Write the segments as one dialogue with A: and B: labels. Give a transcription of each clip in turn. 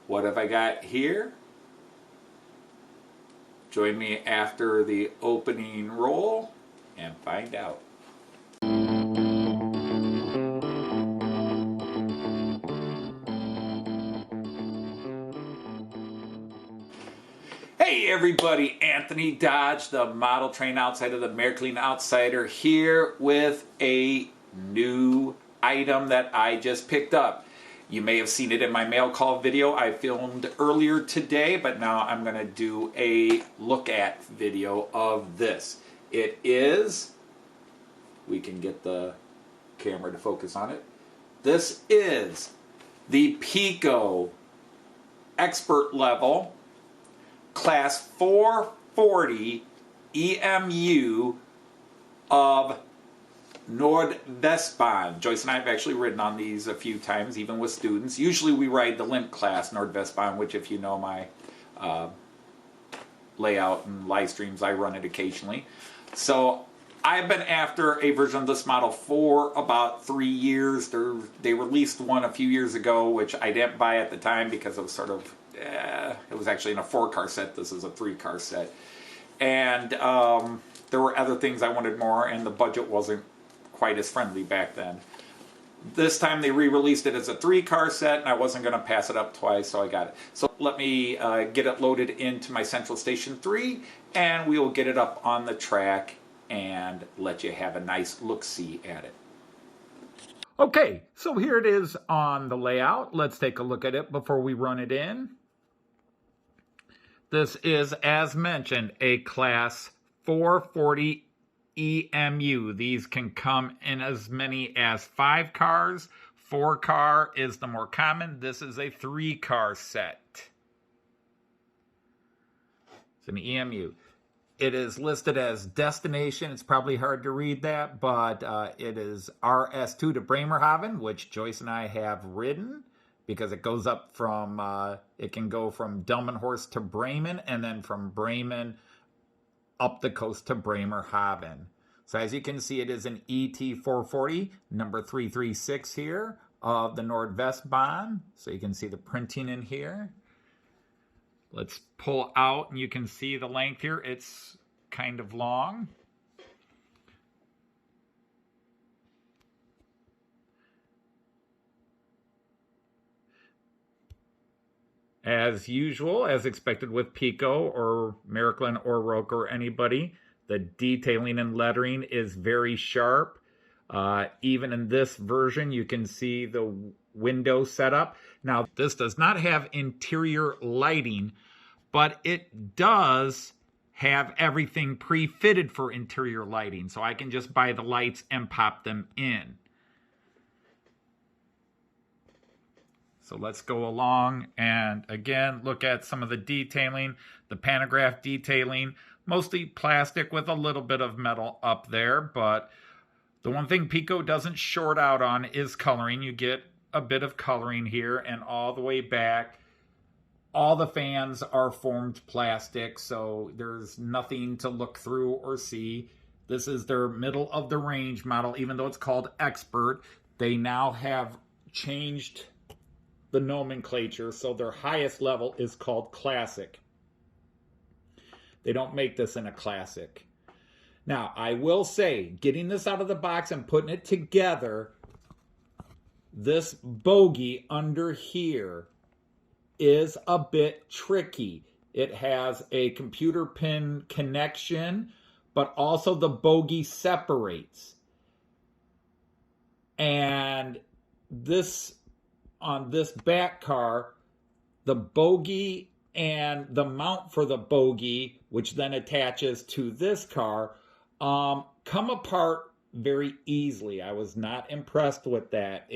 A: What have I got here? Join me after the opening roll and find out. Hey everybody, Anthony Dodge, the model train outsider, the Märklin outsider, here with a new item that I just picked up. You may have seen it in my mail call video I filmed earlier today, but now I'm going to do a look at video of this. It is, we can get the camera to focus on it. This is the Piko expert level Class 440 EMU of NordWestBahn. Joyce and I have actually ridden on these a few times, even with students. Usually we ride the limp class NordWestBahn, which if you know my layout and live streams, I run it occasionally. So I've been after a version of this model for about 3 years. They released one a few years ago, which I didn't buy at the time because it was sort of, it was actually in a 4-car set. This is a 3-car set. And there were other things I wanted more, and the budget wasn't quite as friendly back then. This time they re-released it as a 3-car set, and I wasn't going to pass it up twice, so I got it. So let me get it loaded into my Central Station 3, and we will get it up on the track and let you have a nice look-see at it. Okay, so here it is on the layout. Let's take a look at it before we run it in. This is, as mentioned, a Class 440 EMU. These can come in as many as 5 cars. 4-car is the more common. This is a 3-car set. It's an EMU. It is listed as destination. It's probably hard to read that, but it is RS2 to Bremerhaven, which Joyce and I have ridden, because it goes up from, it can go from Delmenhorst to Bremen, and then from Bremen up the coast to Bremerhaven. So as you can see, it is an ET440, number 336 here, of the NordWestBahn. So you can see the printing in here. Let's pull out, and you can see the length here. It's kind of long. As usual, as expected with Piko or Märklin or Roke or anybody, the detailing and lettering is very sharp. Even in this version, you can see the window setup. Now, this does not have interior lighting, but it does have everything pre-fitted for interior lighting. So I can just buy the lights and pop them in. So let's go along and again look at some of the detailing, the pantograph detailing, mostly plastic with a little bit of metal up there. But the one thing Piko doesn't short out on is coloring. You get a bit of coloring here, and all the way back, all the fans are formed plastic, so there's nothing to look through or see. This is their middle of the range model, even though it's called Expert. They now have changed the nomenclature, so their highest level is called Classic. They don't make this in a Classic. Now, I will say, getting this out of the box and putting it together, this bogey under here is a bit tricky. It has a computer pin connection, but also the bogey separates. And this, on this back car, the bogey and the mount for the bogey, which then attaches to this car, come apart very easily. I was not impressed with that.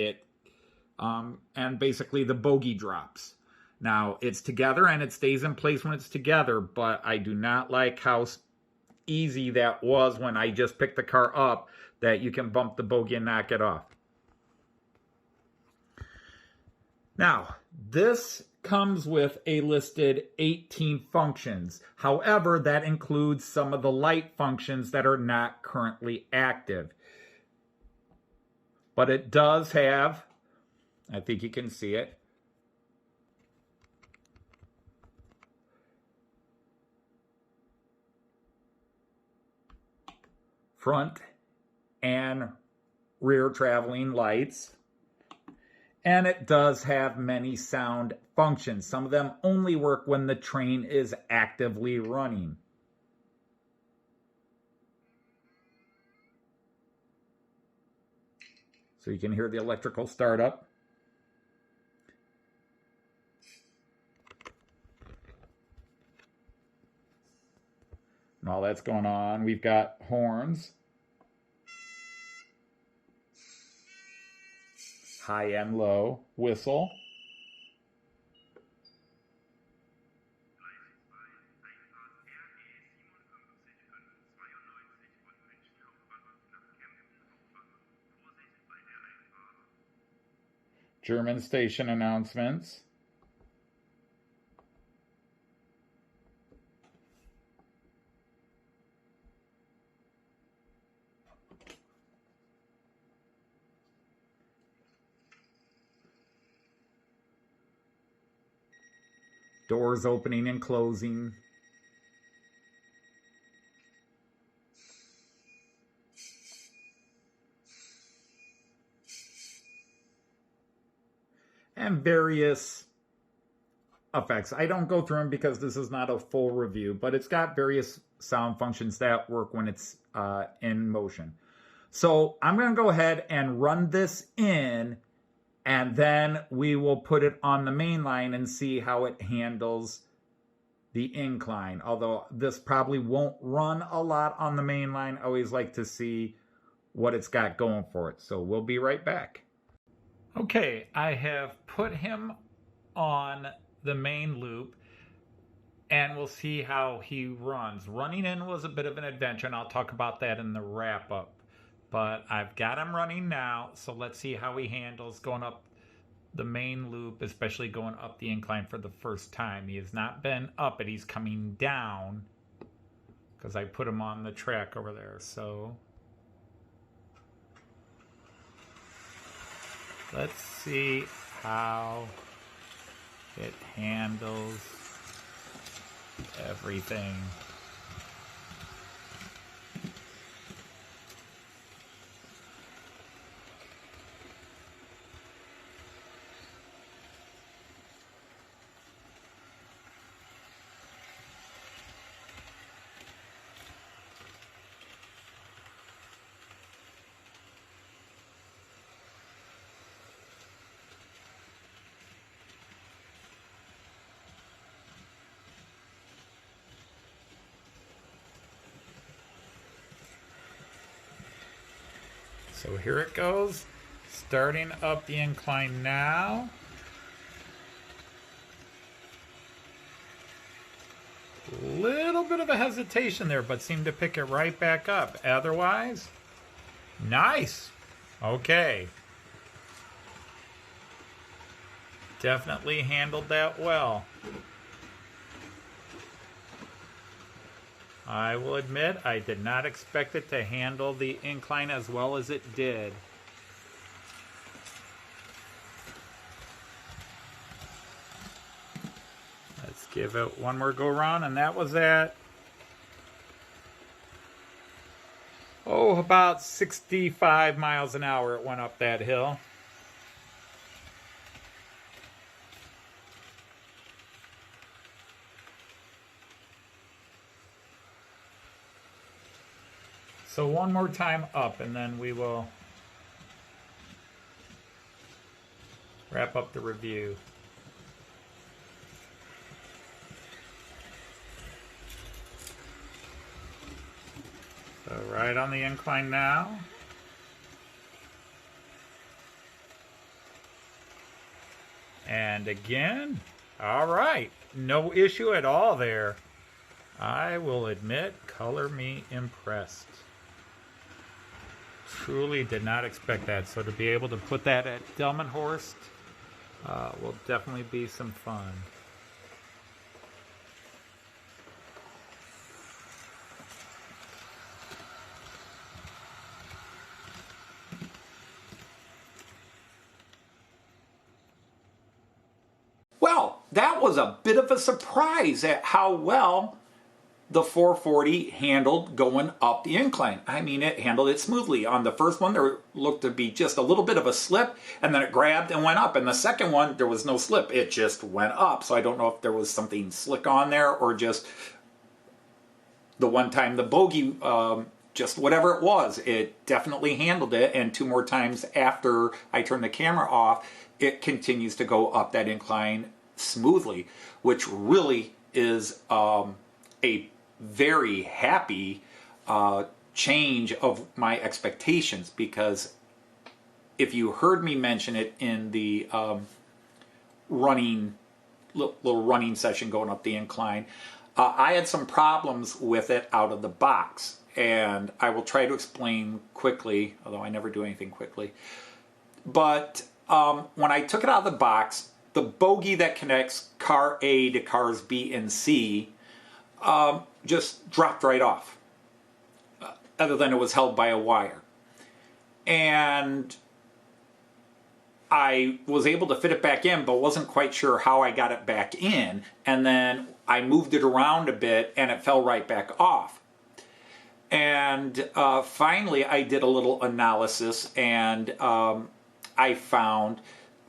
A: And basically the bogey drops. Now, it's together and it stays in place when it's together, but I do not like how easy that was when I just picked the car up, that you can bump the bogey and knock it off. Now, this comes with a listed 18 functions. However, that includes some of the light functions that are not currently active. But it does have, I think you can see it, front and rear traveling lights. And it does have many sound functions. Some of them only work when the train is actively running. So you can hear the electrical startup. And all that's going on. We've got horns. High and low. Whistle. German station announcements. Doors opening and closing. And various effects. I don't go through them because this is not a full review, but it's got various sound functions that work when it's in motion. So I'm going to go ahead and run this in, and then we will put it on the main line and see how it handles the incline. Although this probably won't run a lot on the main line. I always like to see what it's got going for it. So we'll be right back. Okay, I have put him on the main loop, and we'll see how he runs. Running in was a bit of an adventure, and I'll talk about that in the wrap-up. But I've got him running now, so let's see how he handles going up the main loop, especially going up the incline for the first time. He has not been up it, he's coming down, because I put him on the track over there, so... let's see how it handles everything. So here it goes, starting up the incline now. Little bit of a hesitation there, but seemed to pick it right back up. Otherwise, nice. Okay. Definitely handled that well. I will admit, I did not expect it to handle the incline as well as it did. Let's give it one more go around, and that was at, about 65 miles an hour it went up that hill. So one more time up, and then we will wrap up the review. So right on the incline now. And again, all right, no issue at all there. I will admit, color me impressed. Truly did not expect that. So to be able to put that at Delmenhorst will definitely be some fun. Well, that was a bit of a surprise at how well the 440 handled going up the incline. I mean, it handled it smoothly. On the first one, there looked to be just a little bit of a slip, and then it grabbed and went up. And the second one, there was no slip. It just went up. So I don't know if there was something slick on there or just the one time the bogey, just whatever it was, it definitely handled it. And 2 more times after I turned the camera off, it continues to go up that incline smoothly, which really is a very happy change of my expectations, because if you heard me mention it in the little running session going up the incline, I had some problems with it out of the box, and I will try to explain quickly, although I never do anything quickly. But when I took it out of the box, the bogey that connects car A to cars B and C just dropped right off, other than it was held by a wire. And I was able to fit it back in, but wasn't quite sure how I got it back in. And then I moved it around a bit, and it fell right back off. And finally, I did a little analysis, and I found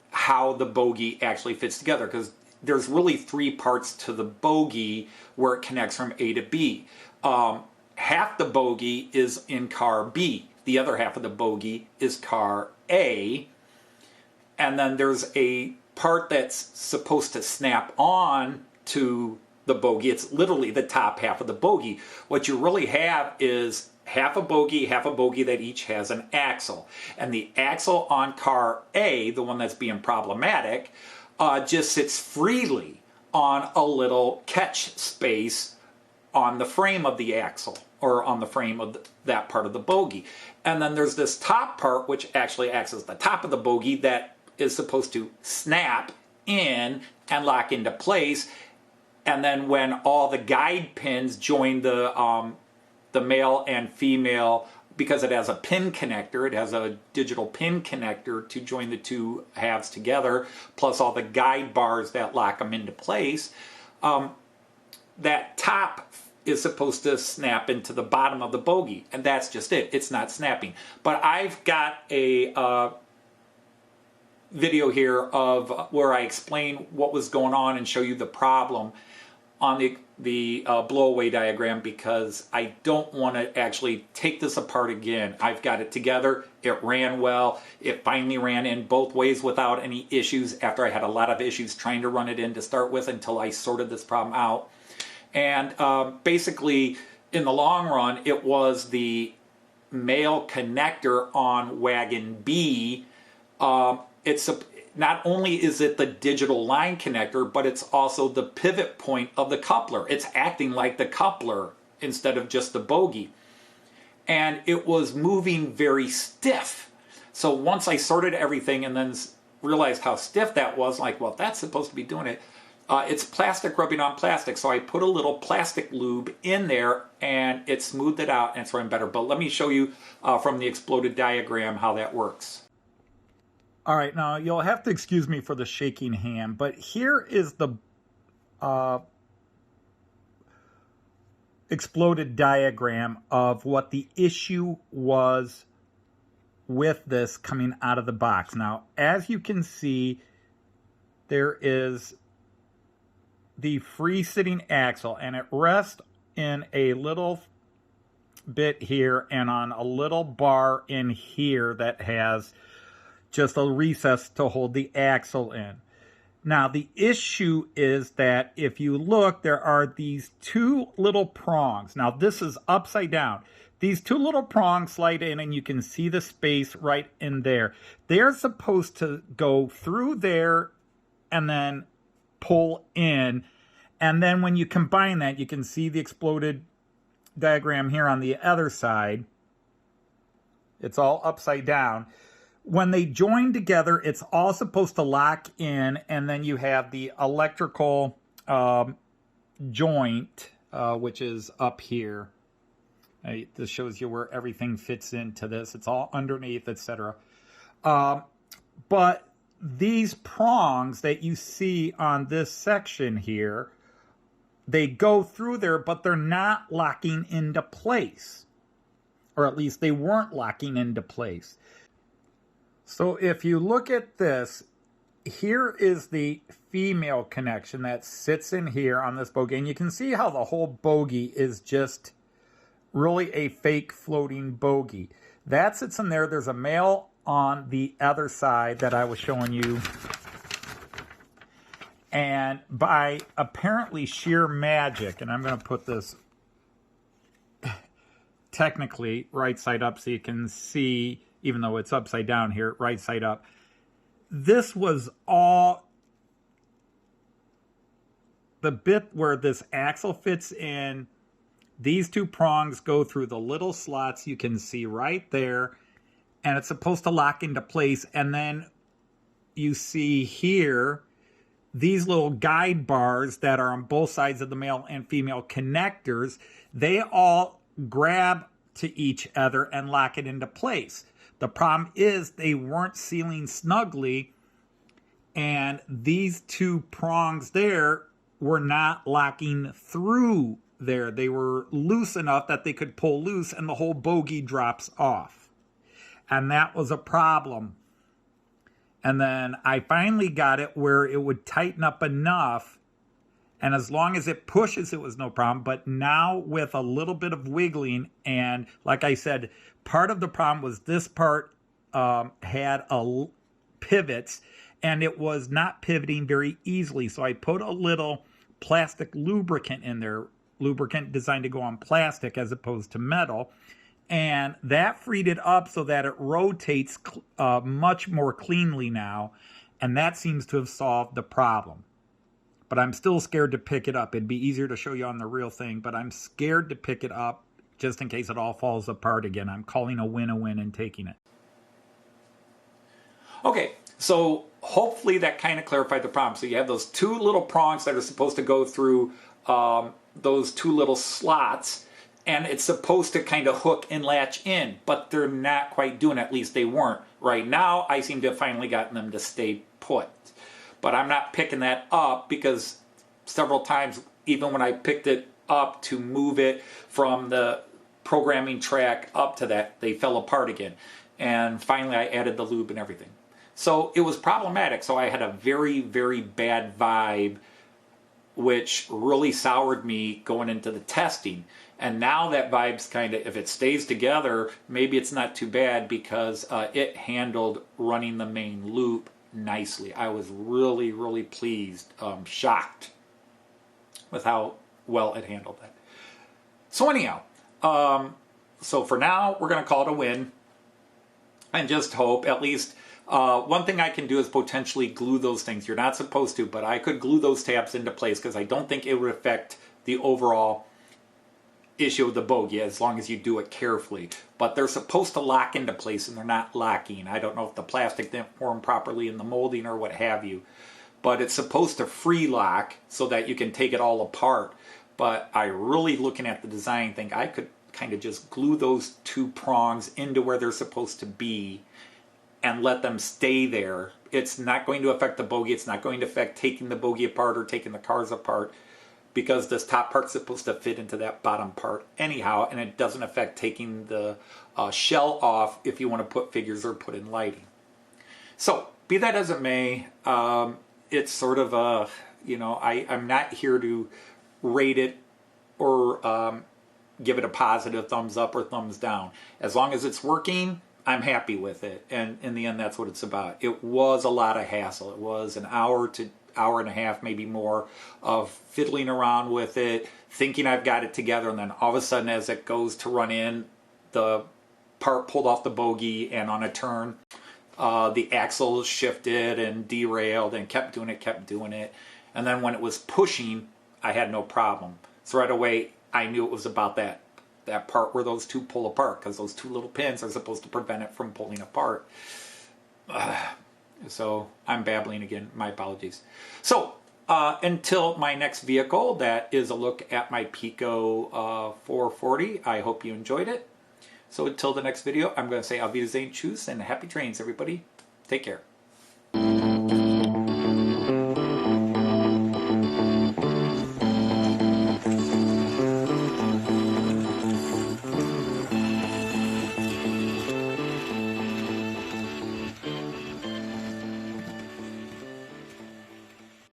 A: how the bogey actually fits together, because there's really 3 parts to the bogey where it connects from A to B. Half the bogey is in car B. The other half of the bogey is car A. And then there's a part that's supposed to snap on to the bogey. It's literally the top half of the bogey. What you really have is half a bogey that each has an axle. And the axle on car A, the one that's being problematic, just sits freely on a little catch space on the frame of the axle, or on the frame of that part of the bogey. And then there's this top part, which actually acts as the top of the bogey, that is supposed to snap in and lock into place. And then when all the guide pins join the male and female, because it has a pin connector, it has a digital pin connector to join the 2 halves together, plus all the guide bars that lock them into place, that top is supposed to snap into the bottom of the bogey, and that's just it. It's not snapping. But I've got a video here of where I explain what was going on and show you the problem on the blow-away diagram, because I don't want to actually take this apart again. I've got it together. It ran well. It finally ran in both ways without any issues, after I had a lot of issues trying to run it in to start with, until I sorted this problem out. And basically, in the long run, it was the male connector on wagon B. It's not only is it the digital line connector, but it's also the pivot point of the coupler. It's acting like the coupler instead of just the bogey. And it was moving very stiff. So once I sorted everything and then realized how stiff that was, like, well, that's supposed to be doing it. It's plastic rubbing on plastic. So I put a little plastic lube in there, and it smoothed it out, and it's running better. But let me show you from the exploded diagram how that works. All right, now you'll have to excuse me for the shaking hand, but here is the exploded diagram of what the issue was with this coming out of the box. Now, as you can see, there is the free-sitting axle, and it rests in a little bit here and on a little bar in here that has just a recess to hold the axle in. Now, the issue is that if you look, there are these 2 little prongs. Now, this is upside down. These 2 little prongs slide in, and you can see the space right in there. They're supposed to go through there and then pull in. And then when you combine that, you can see the exploded diagram here on the other side. It's all upside down. When they join together, it's all supposed to lock in, and then you have the electrical joint, which is up here. This shows you where everything fits into this. It's all underneath, etc. But these prongs that you see on this section here, they go through there, but they're not locking into place. Or at least they weren't locking into place. So if you look at this, here is the female connection that sits in here on this bogey. And you can see how the whole bogey is just really a fake floating bogey. That sits in there. There's a male on the other side that I was showing you. And by apparently sheer magic, and I'm going to put this technically right side up so you can see, even though it's upside down here, right side up. This was all the bit where this axle fits in. These two prongs go through the little slots you can see right there, and it's supposed to lock into place. And then you see here these little guide bars that are on both sides of the male and female connectors. They all grab to each other and lock it into place. The problem is they weren't sealing snugly, and these two prongs there were not locking through there. They were loose enough that they could pull loose, and the whole bogey drops off. And that was a problem. And then I finally got it where it would tighten up enough, and as long as it pushes, it was no problem. But now with a little bit of wiggling, and like I said, part of the problem was this part had pivots, and it was not pivoting very easily. So I put a little plastic lubricant in there, lubricant designed to go on plastic as opposed to metal. And that freed it up so that it rotates much more cleanly now. And that seems to have solved the problem. But I'm still scared to pick it up. It'd be easier to show you on the real thing, but I'm scared to pick it up just in case it all falls apart again. I'm calling a win and taking it. Okay, so hopefully that kind of clarified the problem. So you have those two little prongs that are supposed to go through those two little slots, and it's supposed to kind of hook and latch in, but they're not quite doing it. At least they weren't. Right now, I seem to have finally gotten them to stay put. But I'm not picking that up because several times, even when I picked it up to move it from the programming track up to that, they fell apart again. And finally, I added the lube and everything. So it was problematic. So I had a very, very bad vibe, which really soured me going into the testing. And now that vibe's kind of, if it stays together, maybe it's not too bad because it handled running the main loop nicely. I was really, really pleased, shocked with how well it handled that. So anyhow, so for now, we're going to call it a win and just hope at least one thing I can do is potentially glue those things. You're not supposed to, but I could glue those tabs into place because I don't think it would affect the overall issue of the bogey as long as you do it carefully. But they're supposed to lock into place and they're not locking. I don't know if the plastic didn't form properly in the molding or what have you, but it's supposed to free lock so that you can take it all apart. But I really, looking at the design, think I could kind of just glue those two prongs into where they're supposed to be and let them stay there. It's not going to affect the bogey. It's not going to affect taking the bogey apart or taking the cars apart, because this top part's supposed to fit into that bottom part anyhow, and it doesn't affect taking the shell off if you want to put figures or put in lighting. So, be that as it may, it's sort of a, you know, I'm not here to rate it or give it a positive thumbs up or thumbs down. As long as it's working, I'm happy with it, and in the end, that's what it's about. It was a lot of hassle. It was an hour to hour and a half, maybe more, of fiddling around with it, thinking I've got it together, and then all of a sudden as it goes to run in, the part pulled off the bogey, and on a turn the axle shifted and derailed and kept doing it, and then when it was pushing, I had no problem. So right away I knew it was about that part where those two pull apart, because those two little pins are supposed to prevent it from pulling apart. So I'm babbling again, my apologies. So until my next vehicle, that is a look at my Piko 440. I hope you enjoyed it. So until the next video, I'm going to say Auf Wiedersehen, tschüss, and happy trains, everybody. Take care.